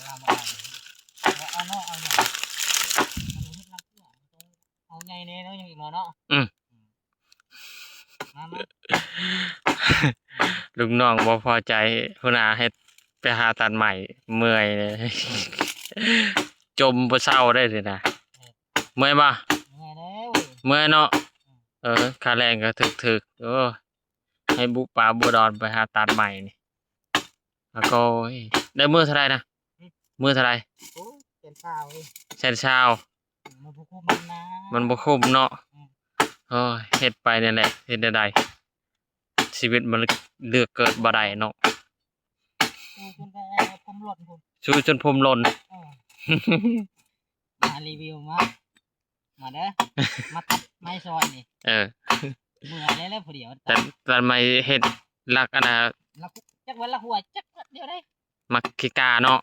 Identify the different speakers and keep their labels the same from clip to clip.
Speaker 1: ลามาเอาเนาะเอาอย่างเอาไงเนี่ยเนาะยังอีกเนาะมา
Speaker 2: ลูกน้องบ่พอใจหัวหน้าให้ไปหาตัดใหม่เมื่อยเลยจมบ่เศร้าได้สินะเมื่อยบ่เมื่อยเนาะค่าแรงก็ถึกๆให้บุป่าบัวดอนไปหาตัดใหม่นี่แล้วก็ได้มื้อเท่าไหร่นะมื้อเท่าไหร่แสนเช้ามันบ่คุ้มเนาะเฮ็ดไปนั่นแหละเฮ็ดได้ชีวิตมันเลือกเกิดบ่ได้เนาะสู้จนผมหล่น
Speaker 1: มารีวิวมาเด้อมาตัดไม้ซอยนี่เมื่อไรแล้วพอดี
Speaker 2: แต่ไม่เฮ็ดลักอันน่ะ
Speaker 1: จักวันละหัวจักเดียวได้
Speaker 2: มักขี้กาเนาะ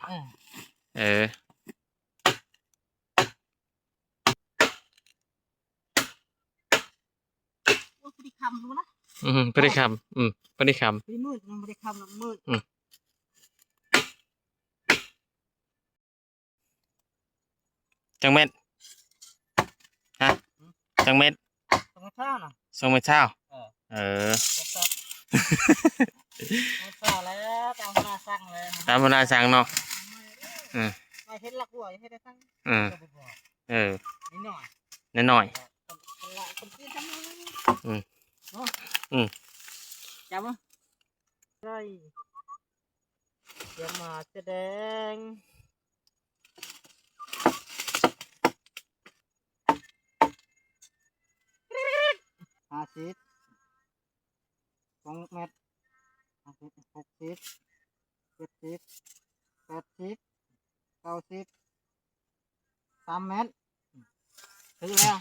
Speaker 1: พอดีคำรู้นะ
Speaker 2: พอดีคำพอดีคำ
Speaker 1: มืดมันพอดีคำมืด
Speaker 2: จังเม็ดฮะจังเม็ด
Speaker 1: 2 เช้าน่ะ
Speaker 2: 2 เม็ดเช้า
Speaker 1: เช้าแล้วตามพนาสั่งเลย
Speaker 2: ตามพนาสั่งเนาะ
Speaker 1: ไม่เห็นลักหัวเห็นได้สั่งนิดห
Speaker 2: น่อย
Speaker 1: จับมั้ยใช่อย่ามาแสดง50 2 เมตร50 60 70 80 90 3 เมตรถึงแล้ว